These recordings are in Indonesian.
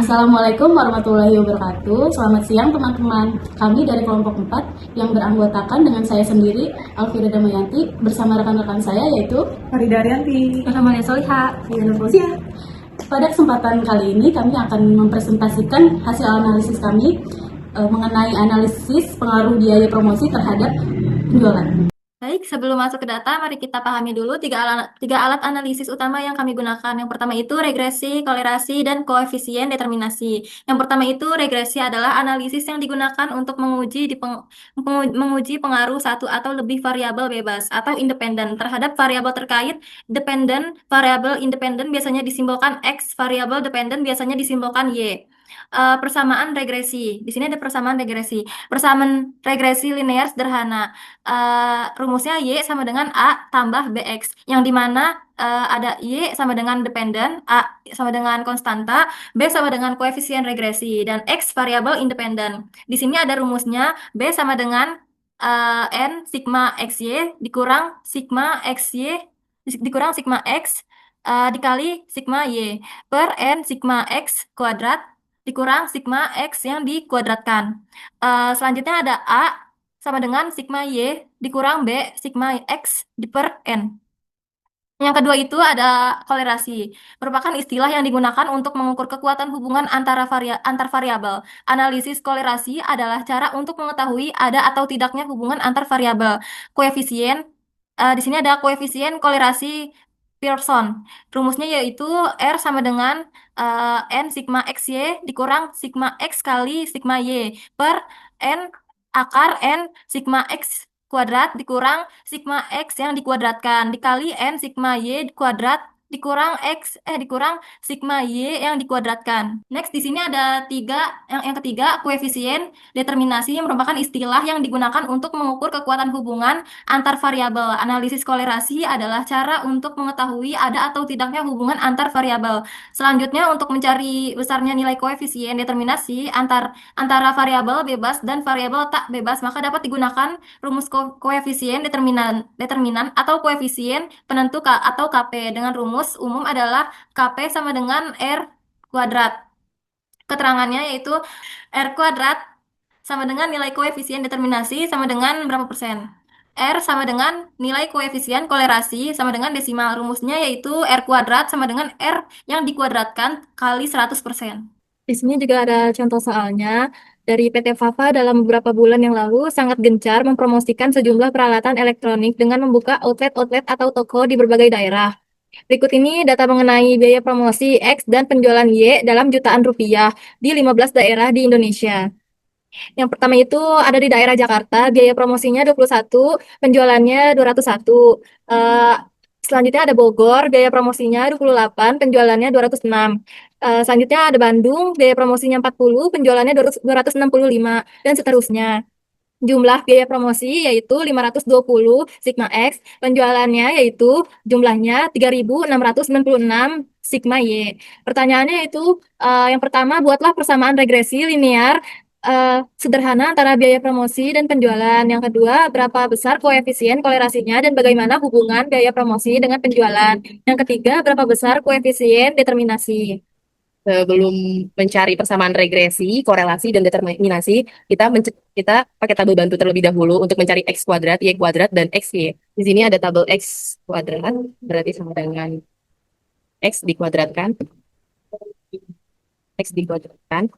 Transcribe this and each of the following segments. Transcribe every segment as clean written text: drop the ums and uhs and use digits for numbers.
Assalamualaikum warahmatullahi wabarakatuh. Selamat siang teman-teman kami dari kelompok 4 yang beranggotakan dengan saya sendiri, Alfira Damayanti, bersama rekan-rekan saya yaitu Farida Arianti, Rahmalia Soliha, Yana Fauzia. pada kesempatan kali ini kami akan mempresentasikan hasil analisis kami mengenai analisis pengaruh biaya promosi terhadap penjualan. Baik, sebelum masuk ke data, mari kita pahami dulu tiga alat analisis utama yang kami gunakan. Yang pertama itu regresi, kolerasi, dan koefisien determinasi. Yang pertama itu regresi adalah analisis yang digunakan untuk menguji pengaruh satu atau lebih variabel bebas atau independen terhadap variabel terkait. Variabel independen biasanya disimbolkan X, variabel dependen biasanya disimbolkan Y. Persamaan regresi. Di sini ada persamaan regresi. Persamaan regresi linear sederhana. Rumusnya Y sama dengan A tambah BX, yang dimana ada Y sama dengan dependen, A sama dengan konstanta, B sama dengan koefisien regresi, dan X variabel independen. Di sini ada rumusnya B sama dengan N sigma XY dikurang sigma XY dikurang sigma X dikali sigma Y per N sigma X kuadrat dikurang sigma X yang dikuadratkan. Selanjutnya ada A sama dengan sigma Y dikurang B sigma X per N. Yang kedua itu ada kolerasi, merupakan istilah yang digunakan untuk mengukur kekuatan hubungan antar variabel. Analisis kolerasi adalah cara untuk mengetahui ada atau tidaknya hubungan antar variabel. Koefisien, di sini ada koefisien kolerasi Pearson. Rumusnya yaitu R sama dengan N sigma XY dikurang sigma X kali sigma Y per N akar N sigma X kuadrat dikurang sigma X yang dikuadratkan dikali N sigma Y kuadrat dikurang dikurang sigma Y yang dikuadratkan. Next, di sini ada yang ketiga, koefisien determinasi merupakan istilah yang digunakan untuk mengukur kekuatan hubungan antar variabel. Analisis kolerasi adalah cara untuk mengetahui ada atau tidaknya hubungan antar variabel. Selanjutnya, untuk mencari besarnya nilai koefisien determinasi antara variabel bebas dan variabel tak bebas, maka dapat digunakan rumus koefisien determinan atau koefisien penentu atau KP dengan rumus umum adalah KP sama dengan R kuadrat. Keterangannya yaitu R kuadrat sama dengan nilai koefisien determinasi sama dengan berapa persen. R sama dengan nilai koefisien kolerasi sama dengan desimal. Rumusnya yaitu R kuadrat sama dengan R yang dikuadratkan kali 100%. Di sini juga ada contoh soalnya. Dari PT Fafa dalam beberapa bulan yang lalu sangat gencar mempromosikan sejumlah peralatan elektronik dengan membuka outlet-outlet atau toko di berbagai daerah. Berikut ini data mengenai biaya promosi X dan penjualan Y dalam jutaan rupiah di 15 daerah di Indonesia. Yang pertama itu ada di daerah Jakarta, biaya promosinya 21, penjualannya 201. Selanjutnya ada Bogor, biaya promosinya 28, penjualannya 206. Selanjutnya ada Bandung, biaya promosinya 40, penjualannya 265, dan seterusnya. Jumlah biaya promosi yaitu 520 sigma X, penjualannya yaitu jumlahnya 3.696 sigma Y. Pertanyaannya yaitu yang pertama, buatlah persamaan regresi linear sederhana antara biaya promosi dan penjualan. Yang kedua, berapa besar koefisien kolerasinya dan bagaimana hubungan biaya promosi dengan penjualan. Yang ketiga, berapa besar koefisien determinasi. Sebelum mencari persamaan regresi, korelasi, dan determinasi, kita pakai tabel bantu terlebih dahulu untuk mencari X kuadrat, Y kuadrat, dan XY. Di sini ada tabel X kuadrat, berarti sama dengan X dikuadratkan. X dikuadratkan.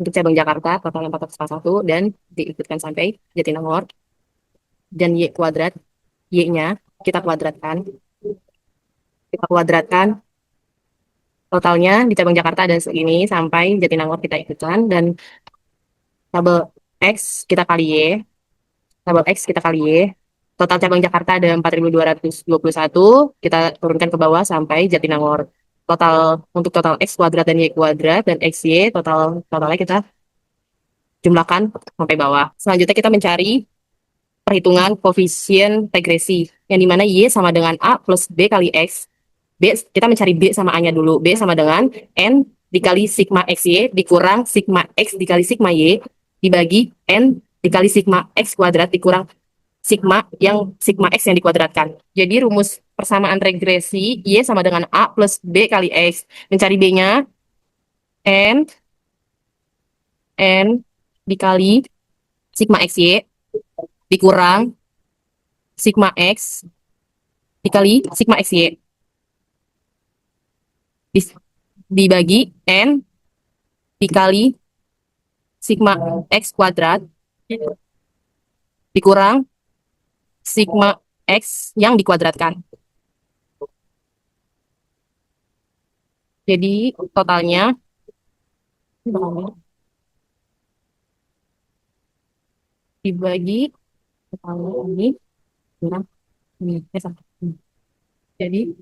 Untuk cabang Jakarta, total 441, dan diikutkan sampai Jatinangor. Dan Y kuadrat, Y-nya kita kuadratkan. Totalnya di cabang Jakarta ada segini, sampai Jatinangor kita ikutkan, dan tabel X kita kali Y, total cabang Jakarta ada 4.221, kita turunkan ke bawah sampai Jatinangor. Untuk total X kuadrat dan Y kuadrat dan XY, totalnya kita jumlahkan sampai bawah. Selanjutnya kita mencari perhitungan koefisien regresi, yang dimana Y sama dengan A plus B kali X. Kita mencari B sama A-nya dulu. B sama dengan N dikali sigma XY dikurang sigma X dikali sigma Y dibagi N dikali sigma X kuadrat dikurang sigma X yang dikuadratkan. Jadi rumus persamaan regresi Y sama dengan A plus B kali X. Mencari B-nya, N dikali sigma XY dikurang sigma X dikali sigma XY dibagi N dikali sigma X kuadrat dikurang sigma X yang dikuadratkan. Jadi totalnya dibagi ini kurang ini. Jadi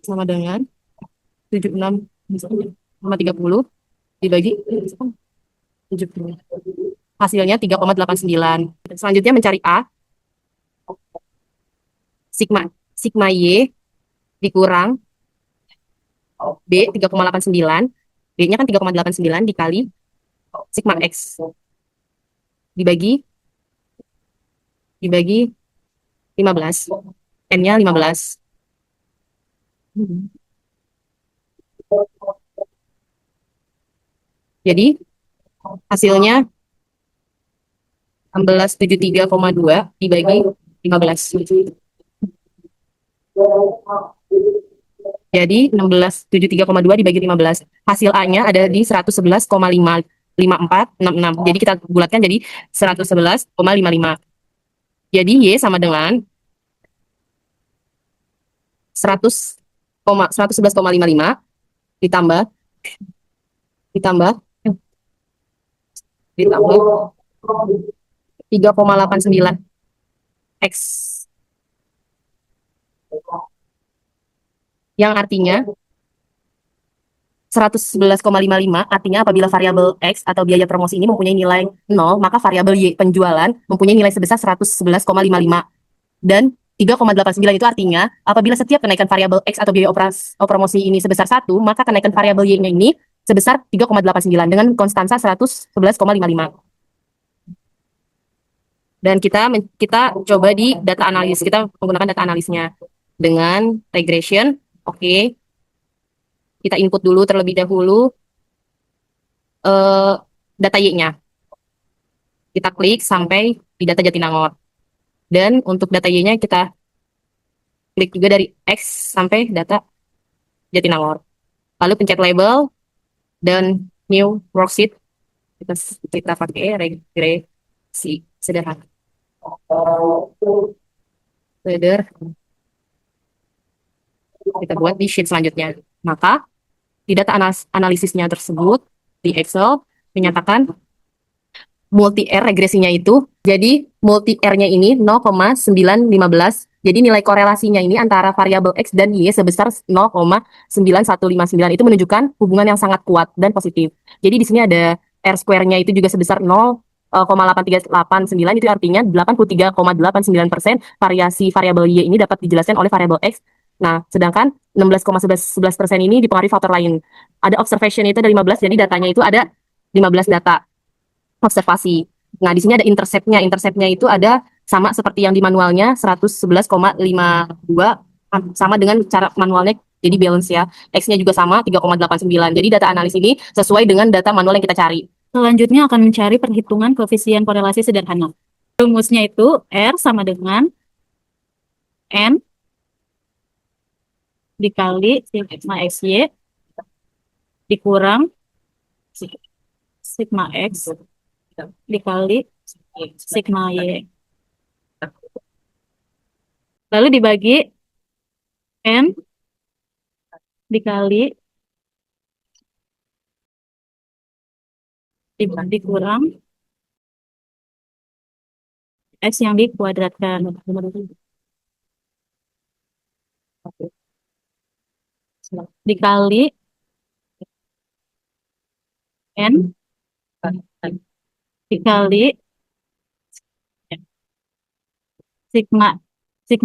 sama dengan 76,30 dibagi 70. Hasilnya 3,89. Selanjutnya mencari A. Sigma Y dikurang B 3,89. B-nya kan 3,89 dikali sigma X dibagi 15. N-nya 15. Jadi hasilnya 1673,2 dibagi 15. Jadi 1673,2 dibagi 15. Hasil A-nya ada di 111,55466. Jadi kita bulatkan jadi 111,55. Jadi Y sama dengan 111,55 ditambah 3,89 X yang artinya 111,55 artinya apabila variabel X atau biaya promosi ini mempunyai nilai 0, maka variabel Y penjualan mempunyai nilai sebesar 111,55. Dan 3,89 itu artinya apabila setiap kenaikan variabel X atau biaya promosi ini sebesar 1, maka kenaikan variabel Y-nya ini sebesar 3,89 dengan konstansa 111,55. Dan kita coba di data analis. Kita menggunakan data analisnya dengan regression. Oke. Kita input dulu terlebih dahulu data Y-nya. Kita klik sampai di data Jatinangor. Dan untuk data Y-nya kita klik juga dari X sampai data Jatinangor. Lalu pencet label dan new worksheet. Kita pakai regresi sederhana. Kita buat di sheet selanjutnya. Maka di data analisisnya tersebut di Excel menyatakan multi R regresinya itu, jadi multi R-nya ini 0,915. Jadi nilai korelasinya ini antara variabel X dan Y sebesar 0,9159. Itu menunjukkan hubungan yang sangat kuat dan positif. Jadi di sini ada R square-nya itu juga sebesar 0,8389. Itu artinya 83,89% variasi variabel Y ini dapat dijelaskan oleh variabel X. Nah, sedangkan 16,11% ini dipengaruhi faktor lain. Ada observation itu ada 15, jadi datanya itu ada 15 data observasi. Nah, di sini ada interceptnya. Interceptnya itu ada sama seperti yang di manualnya 111,52 sama dengan cara manualnya jadi balance ya. X-nya juga sama 3,89. Jadi data analis ini sesuai dengan data manual yang kita cari. Selanjutnya akan mencari perhitungan koefisien korelasi sederhana. Rumusnya itu R sama dengan N dikali sigma XY dikurang sigma X dikali sigma Y. Lalu dibagi N dikali dikurang X yang dikuadratkan. Dikali N dikali sigma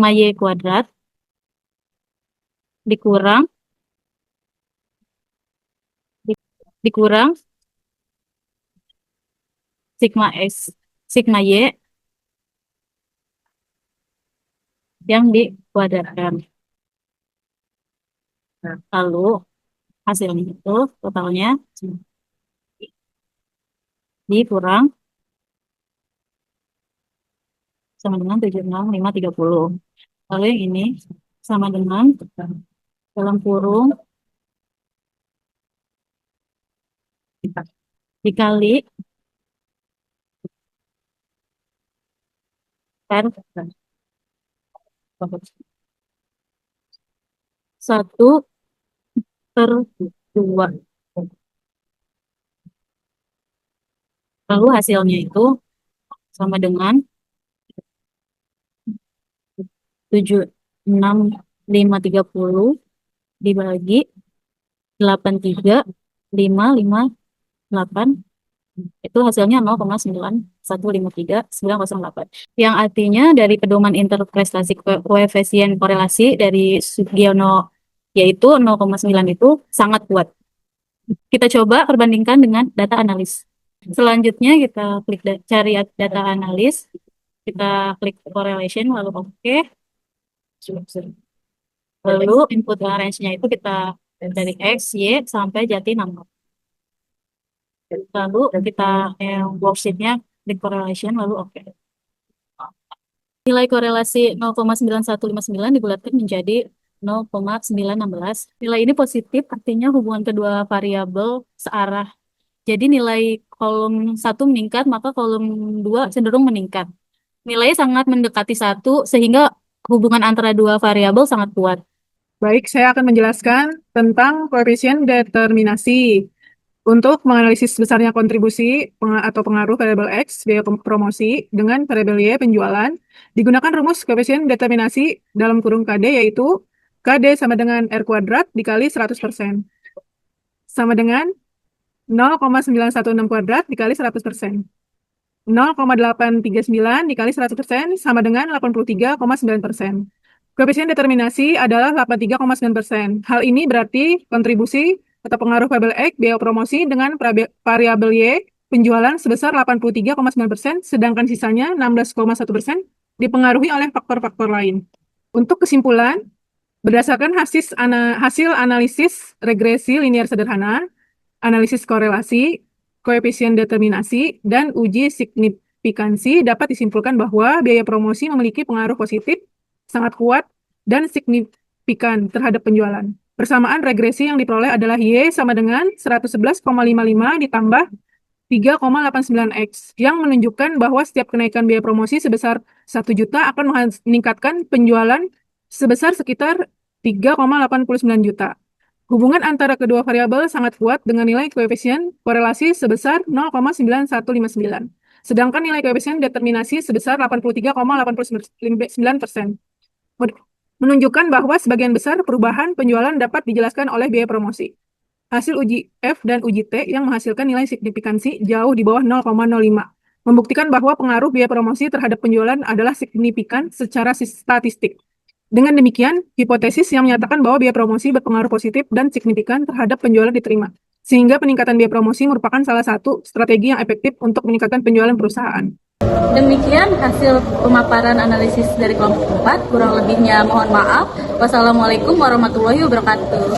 Y kuadrat dikurang sigma X sigma Y yang dikuadratkan. Lalu hasilnya itu totalnya dikurang sama dengan 76.530. Lalu yang ini sama dengan dalam kurung dikali per 1/2. Lalu hasilnya itu sama dengan 76.530 dibagi 83.558, itu hasilnya 0,9153908, yang artinya dari pedoman interprestasi koefisien korelasi dari Sugiono yaitu 0,9 itu sangat kuat. Kita coba perbandingkan dengan data analis. Selanjutnya kita klik cari data analis, kita klik correlation lalu oke. Lalu input range-nya itu kita dari X, Y sampai Jatinangor. Lalu kita worksheet-nya di correlation lalu oke. Nilai korelasi 0,9159 dibulatkan menjadi 0,916. Nilai ini positif, artinya hubungan kedua variabel searah. Jadi nilai kolom 1 meningkat, maka kolom 2 cenderung meningkat. Nilainya sangat mendekati 1, sehingga hubungan antara dua variabel sangat kuat. Baik, saya akan menjelaskan tentang koefisien determinasi. Untuk menganalisis besarnya kontribusi atau pengaruh variabel X, biaya promosi, dengan variabel Y, penjualan, digunakan rumus koefisien determinasi dalam kurung KD, yaitu KD sama dengan R kuadrat dikali 100%. Sama dengan 0,916 kuadrat dikali 100%. 0,839 dikali 100% sama dengan 83,9%. Koefisien determinasi adalah 83,9%. Hal ini berarti kontribusi atau pengaruh variabel X, biaya promosi, dengan variabel Y, penjualan, sebesar 83,9%, sedangkan sisanya 16,1% dipengaruhi oleh faktor-faktor lain. Untuk kesimpulan, berdasarkan hasil analisis regresi linear sederhana, analisis korelasi, koefisien determinasi, dan uji signifikansi, dapat disimpulkan bahwa biaya promosi memiliki pengaruh positif, sangat kuat, dan signifikan terhadap penjualan. Bersamaan regresi yang diperoleh adalah Y sama dengan 111,55 ditambah 3,89X, yang menunjukkan bahwa setiap kenaikan biaya promosi sebesar 1 juta akan meningkatkan penjualan sebesar sekitar 3,89 juta. Hubungan antara kedua variabel sangat kuat dengan nilai koefisien korelasi sebesar 0,9159. Sedangkan nilai koefisien determinasi sebesar 83,89%. Menunjukkan bahwa sebagian besar perubahan penjualan dapat dijelaskan oleh biaya promosi. Hasil uji F dan uji T yang menghasilkan nilai signifikansi jauh di bawah 0,05, membuktikan bahwa pengaruh biaya promosi terhadap penjualan adalah signifikan secara statistik. Dengan demikian, hipotesis yang menyatakan bahwa biaya promosi berpengaruh positif dan signifikan terhadap penjualan diterima, sehingga peningkatan biaya promosi merupakan salah satu strategi yang efektif untuk meningkatkan penjualan perusahaan. Demikian hasil pemaparan analisis dari kelompok 4. Kurang lebihnya mohon maaf. Wassalamualaikum warahmatullahi wabarakatuh.